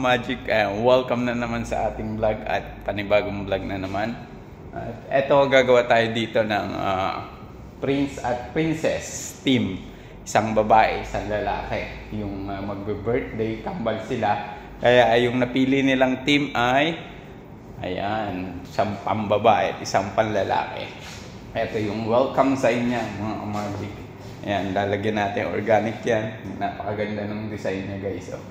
Magic, welcome na naman sa ating vlog at panibagong vlog na naman. At eto, gagawa tayo dito ng Prince at Princess team. Isang babae, isang lalaki. Yung magbe-birthday, kambal sila. Kaya yung napili nilang team ay ayan, isang pambabae at isang panlalaki. Eto yung welcome sa inyo mga Magic. Ayan, lalagyan natin organic yan. Napakaganda ng design niya guys. Oh.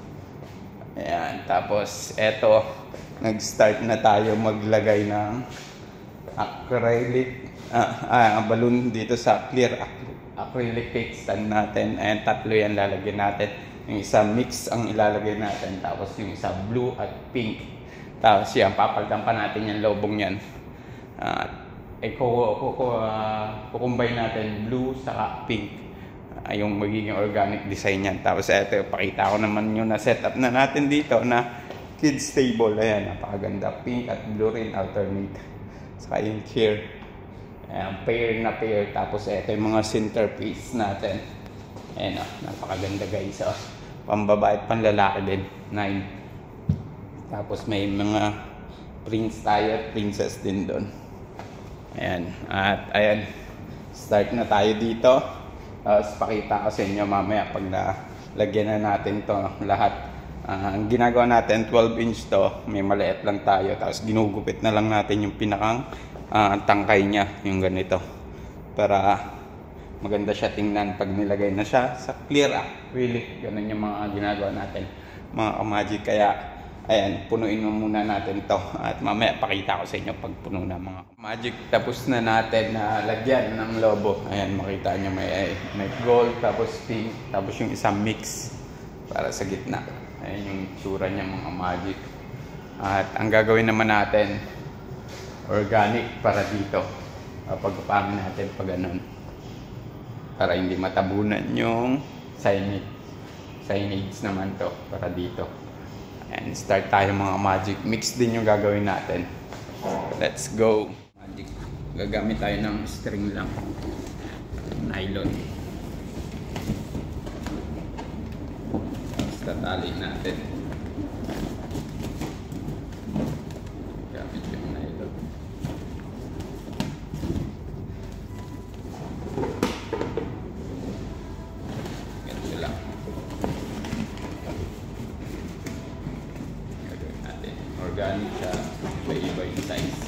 Ayan, tapos eto, nag-start na tayo maglagay ng acrylic balloon dito sa clear acrylic cake stand natin. Ayan, tatlo yan lalagyan natin. Yung isa mix ang ilalagay natin, tapos yung isa blue at pink. Tapos yan, papalitan pa natin yung lobong yan. Kukumbay natin blue saka pink, yung magiging organic design yan. Tapos eto, pakita ko naman yung na-setup na natin dito na kids table. Ayan, napakaganda, pink at blue rin alternate. Saka yung chair, ayan, pair na pair. Tapos eto yung mga centerpiece natin. Ayan, napakaganda guys. Pambabae at panlalaki din, 9. Tapos may mga prince tayo at princess din doon. Ayan, at ayan, start na tayo dito. Tapos pakita ko sa inyo mamaya pag nalagyan na natin to lahat. Ang ginagawa natin, 12-inch to, may maliit lang tayo. Tapos ginugupit na lang natin yung pinakang tangkay niya, yung ganito, para maganda siya tingnan pag nilagay na siya sa clear acrylic. Ganun yung mga ginagawa natin mga Magic. Kaya ayan, punuin mo muna natin to at mamaya pakita ko sa inyo pag puno na mga Magic. Tapos na natin na lagyan ng lobo. Ayan, makita nyo may gold, tapos pink, tapos yung isang mix para sa gitna. Ayan yung tsura niya mga Magic. At ang gagawin naman natin, organic para dito. Pagpapamin natin pag ganun, para hindi matabunan yung signage naman to para dito. And start tayo mga Magic. Mix din yung gagawin natin. Let's go. Magic. Gagamit tayo ng string lang. Nylon. Tapos tatali natin. Gamit yung nylon. Ganito lang. Organic siya, iba-iba yung size.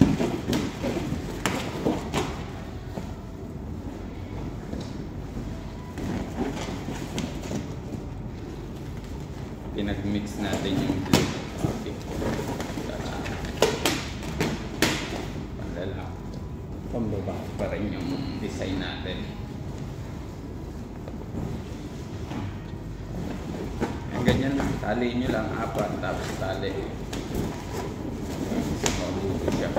Pinag-mix natin yung blue. Okay. Panlalaki. Pambabae pa rin yung design natin. Ang ganyan lang, tali nyo lang, 4, tapos tali. Mabuto siya.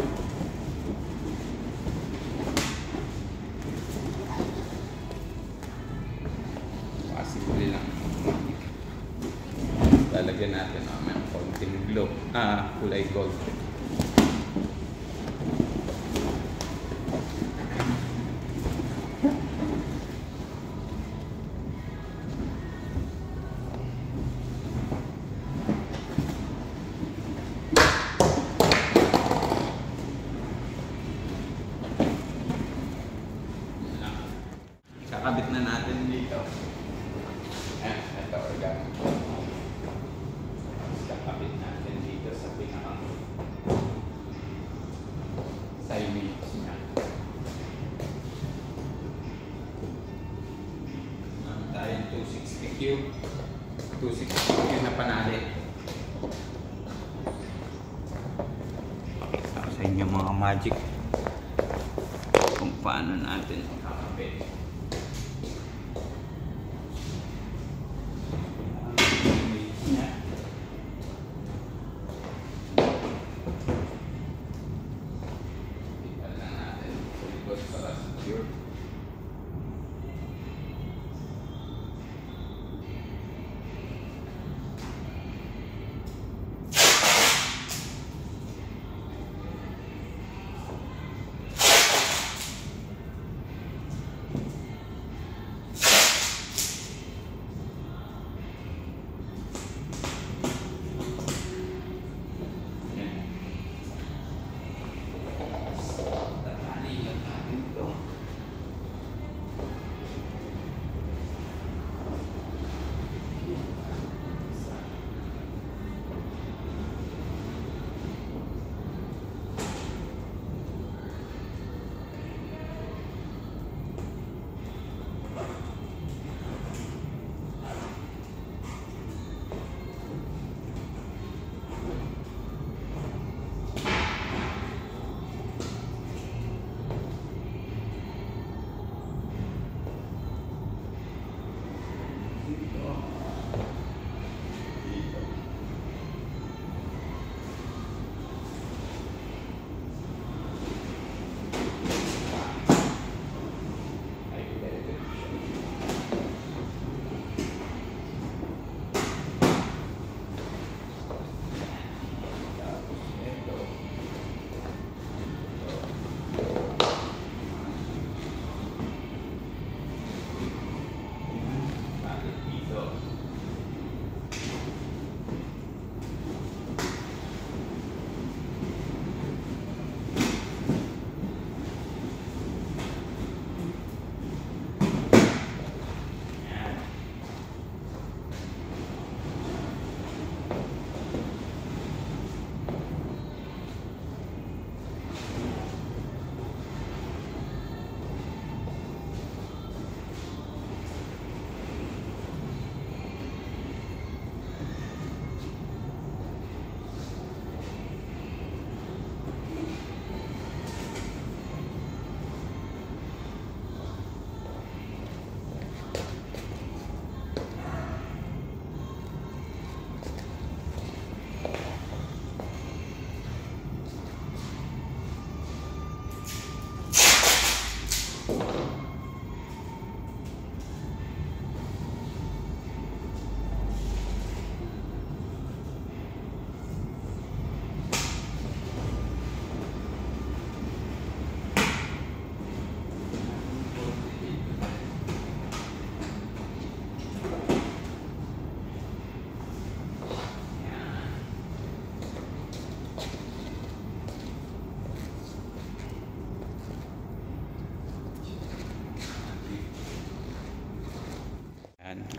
Pasimple lang. Lalagyan natin ng konting glow. Kulay gold. Kakabit na natin dito. Ito organic. Kakabit natin dito sa pinakang signage niya. Tayo 260 cube. 260 cube na panali. Pakita ko sa inyo mga Magic kung paano natin kakabit.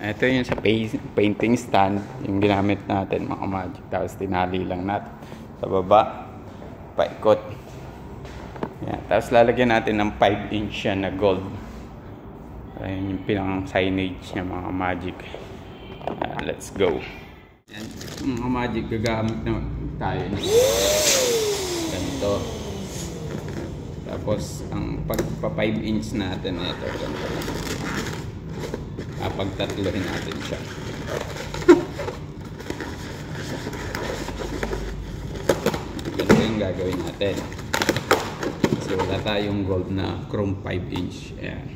Ito yung sa painting stand, yung ginamit natin mga magic. Tapos tinali lang natin sa baba, paikot. Yan. Tapos lalagyan natin ng 5-inch yan na gold. Ayun yung pinang signage niya mga magic. Let's go. Yan. Mga magic, gagamit na tayo ganito. Tapos ang pagpa 5-inch natin, ito ganito lang. Pagtatlohin natin siya. Ganito yung gagawin natin. Kasi wala tayong gold na chrome 5-inch. Ayan.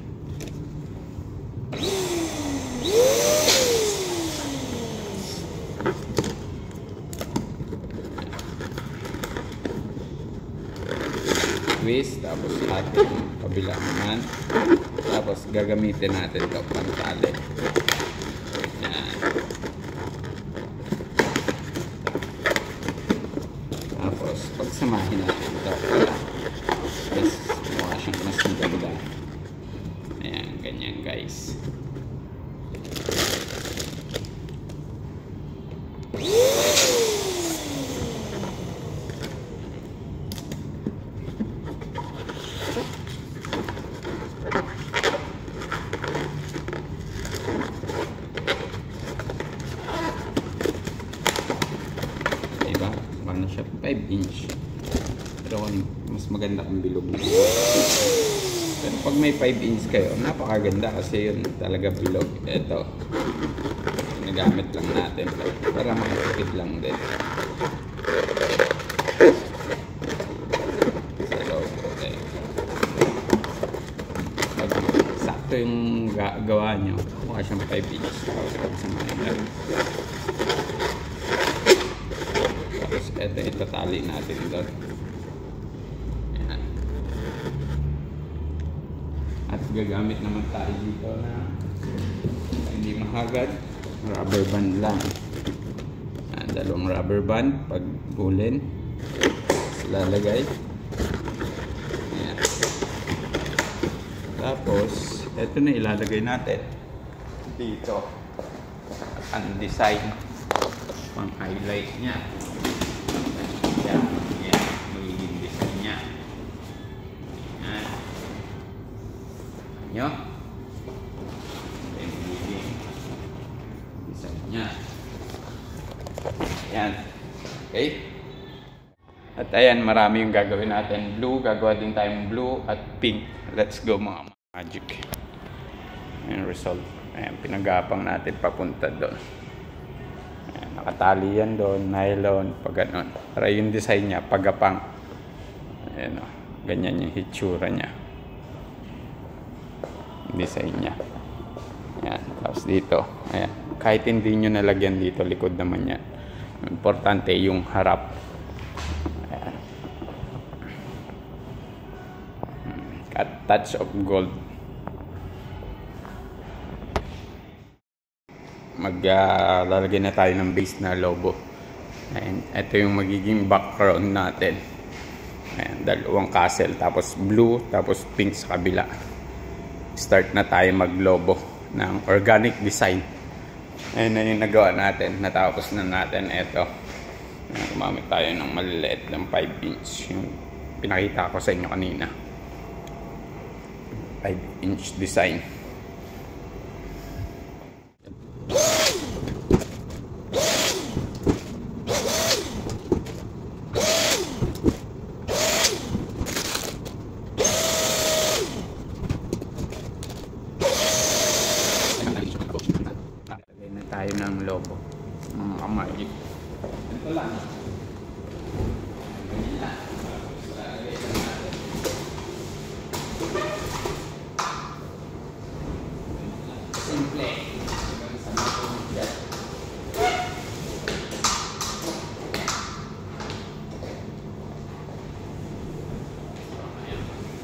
Twist, tapos ating kabilang naman. Tapos gagamitin natin ito pantali. Yan. Tapos pagsamahin natin ito. Yes, mukha siyang mas maganda. Ayan, ganyan guys. Ano siya, 5-inch. Pero mas maganda kung bilog na. Pero pag may 5-inch kayo, napakaganda kasi yun talaga bilog. Ito, nagamit lang natin para makatipid lang din. So, okay. Pag sakto yung gawa nyo, mukha siyang 5-inch. Tapos samahin lang. Ito, itatali natin doon. Ayan. At gagamit naman tayo dito na hindi mahagad. Rubber band lang. Ayan, dalawang rubber band pag bulin. Lalagay. Ayan. Tapos, ito na ilalagay natin dito. Ang design pang highlight niya. Yan, magiging design niya. Yan. Nyo? Yan, magiging design niya. Yan. Okay? At ayan, marami yung gagawin natin. Blue, gagawa din tayong blue at pink. Let's go mga magic. Ayan, result. Ayan, pinagapang natin papunta doon. Nakatali yan doon, nylon, pag ganon. Para yung design niya, pagapang. Ayan o, ganyan yung hitsura niya. Design niya. Ayan, tapos dito. Ayan, kahit hindi nyo nalagyan dito, likod naman yan. Importante yung harap. Ayan. A touch of gold. Maglalagay na tayo ng base na logo. Ayan, ito yung magiging background natin. Ayan, dalawang castle, tapos blue, tapos pink sa kabila. Start na tayo mag-logo ng organic design. Ayan na yung nagawa natin. Natapos na natin ito. Gumamit tayo ng maliliit ng 5-inch. Yung pinakita ko sa inyo kanina. 5-inch design. Tayo ng logo magic. Ito lang. simple. Hanggang sa matulog dyan.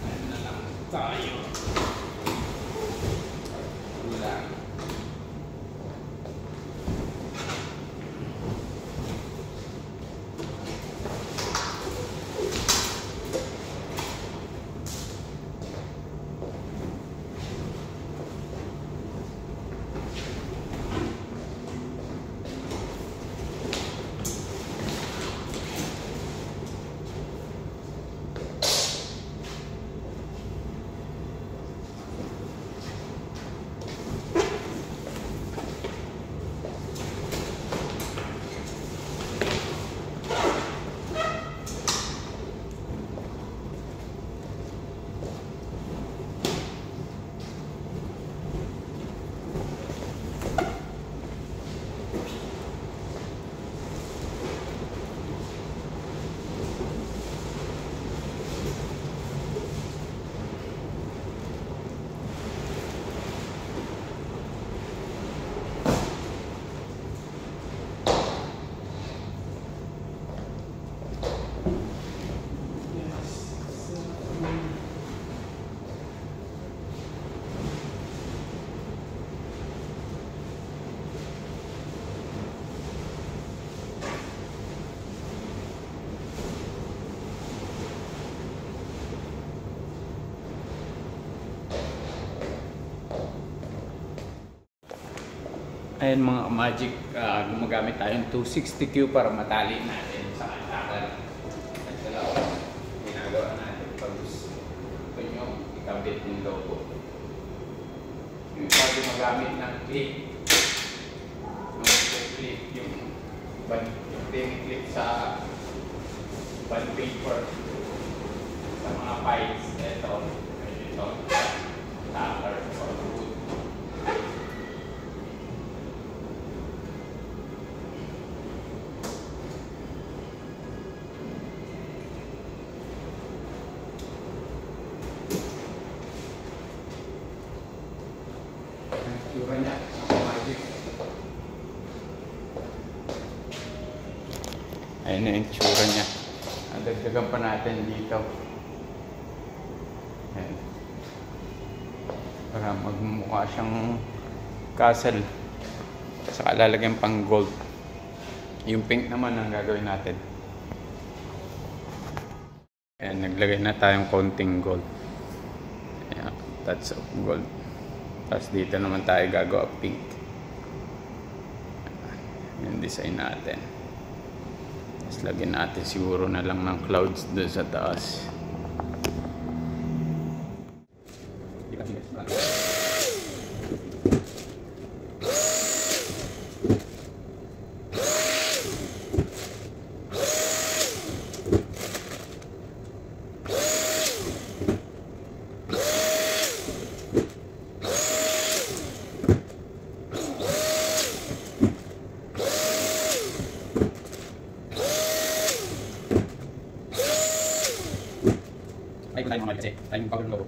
Ayan na lang tayo. Wala. Ayan mga magic, gumagamit tayong 260Q para matali natin sa kantakan. At dalawa, ginagawa natin pag gusto nyo ikabit yung logo. Yung iba gumagamit ng clip, yung clip sa band paper sa mga files. Ito, tacker or wood. Tsura niya, magic. Ayun na yung tsura niya. Dagdagan pa natin dito. Ayan. Para magmukha siyang castle. Saka lalagyan pang gold. Yung pink naman ang gagawin natin. Ayan, naglagay na tayong konting gold. Ayan, touch of gold. Tapos dito naman tayo gagawa pink. Yung design natin. Tapos lagyan natin siguro na lang ng clouds doon sa taas. Tayo mga mali kasi tayo yung powder logo.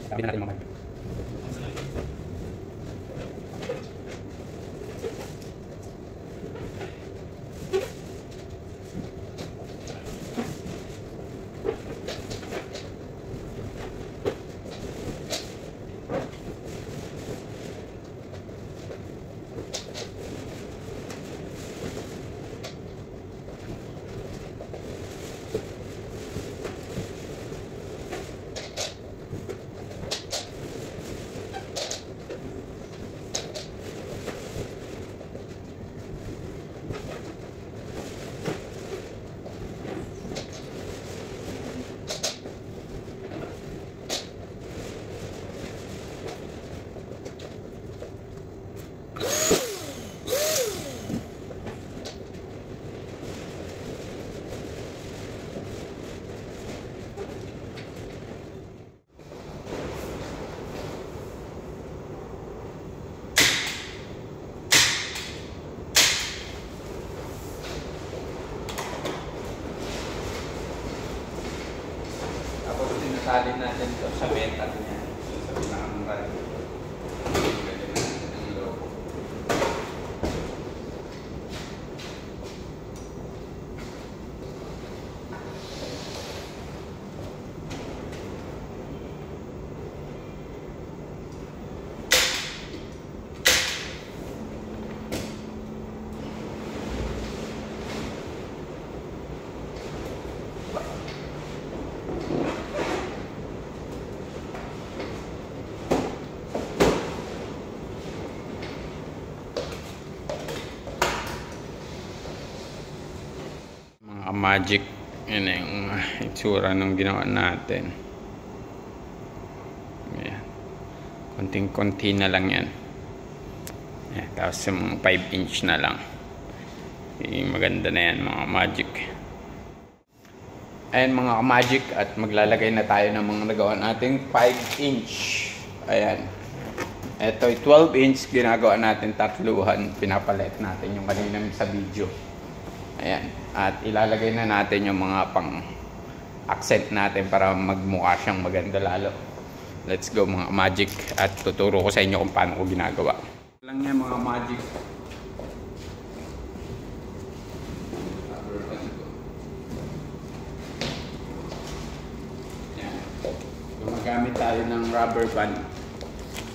Sabi na natin mamaya. sasalin natin ito sa metal niya. Sa pinakamura. Ganyan natin ang logo. Magic, yun yung itsura ng ginawa natin. Ayan. Konting-konti na lang yan. Ayan. Tapos yung 5-inch na lang. Maganda na yan mga magic. Ayan mga magic, at maglalagay na tayo ng mga nagawa nating 5-inch. Ayan. Ito 12-inch ginagawa natin tatluhan. Pinapalit natin yung kanina sa video. Ayan. At ilalagay na natin yung mga pang accent natin para magmukha siyang maganda lalo. Let's go mga magic, at tuturo ko sa inyo kung paano ko ginagawa. Lang yan mga magic. Ayan. Gumagamit tayo ng rubber band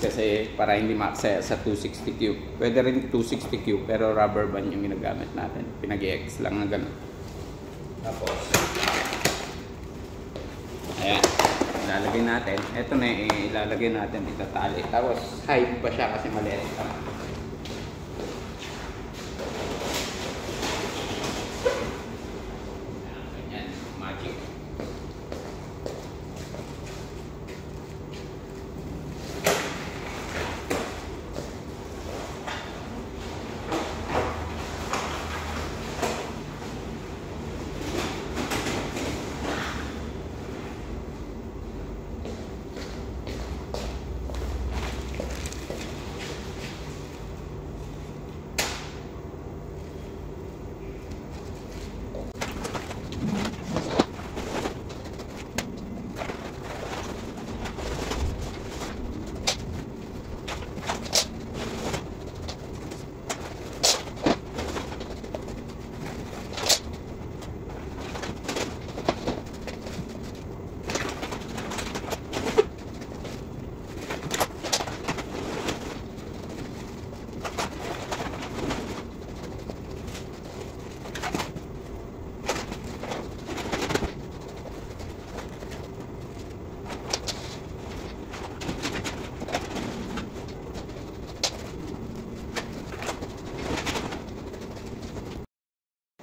kasi para hindi maaksaya sa 260Q. Pwede rin 260Q pero rubber band yung ginagamit natin. Pinag-i-X lang na ganun. Tapos ayan, ilalagay natin. Ito na ilalagay natin, itatali. Tapos hide pa siya kasi maliit pa. Ayan, magic.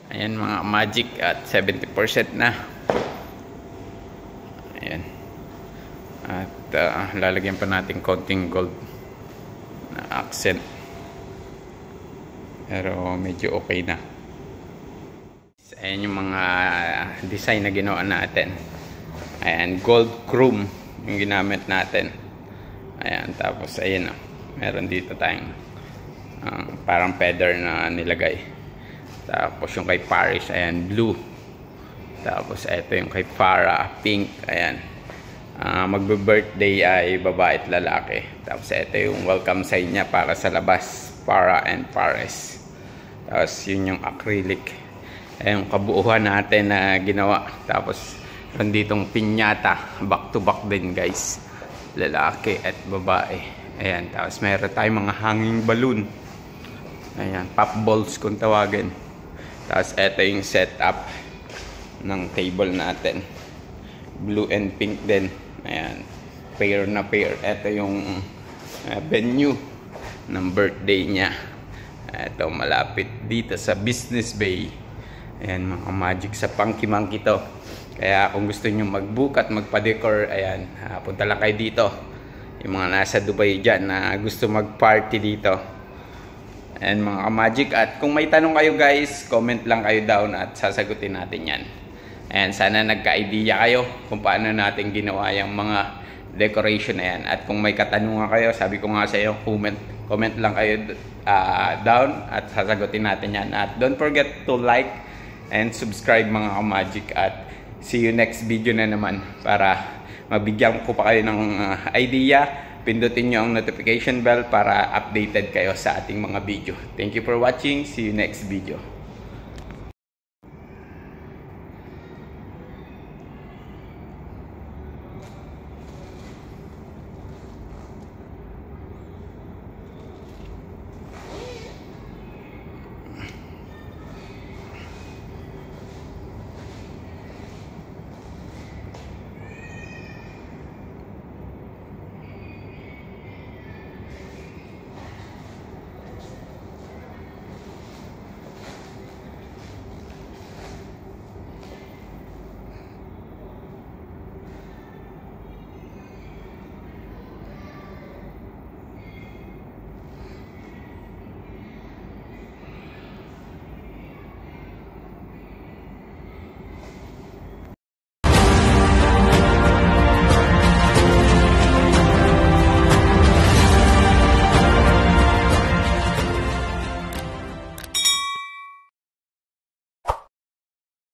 Ayan mga magic, at 70% na. Ayan. At lalagyan pa natin konting gold na accent. Pero medyo okay na. Ayan yung mga design na ginawa natin. Ayan, gold chrome yung ginamit natin. Ayan, tapos ayan o. Meron dito tayong parang feather na nilagay. Tapos yung kay Paris, ayan, blue. Tapos ito yung kay Farah, pink. Ayan. Magbe-birthday ay babae at lalaki. Tapos ito yung welcome sign niya para sa labas, Farah and Paris. Tapos yun yung acrylic. Ayan yung kabuuhan natin na ginawa. Tapos nanditong pinyata, back to back din guys. Lalaki at babae. Ayan. Tapos meron tayong mga hanging balloon. Ayan, pop balls kung tawagin. Tapos ito yung setup ng table natin. Blue and pink din. Ayan, pair na pair. Ito yung venue ng birthday niya. Ito malapit dito sa Business Bay. Ayan mga magic, sa Punky Monkey to. Kaya kung gusto nyo mag-book at magpa-decor, ayan, punta lang kayo dito. Yung mga nasa Dubai dyan na gusto mag-party dito. And mga magic, at kung may tanong kayo guys, comment lang kayo down at sasagutin natin yan. And sana nagka-idea kayo kung paano natin ginawa yung mga decoration na yan. At kung may katanungan kayo, sabi ko nga sa iyo, comment lang kayo down at sasagutin natin yan. At don't forget to like and subscribe mga magic, at see you next video na naman para mabigyan ko pa kayo ng idea, pindutin nyo ang notification bell para updated kayo sa ating mga video. Thank you for watching. See you next video.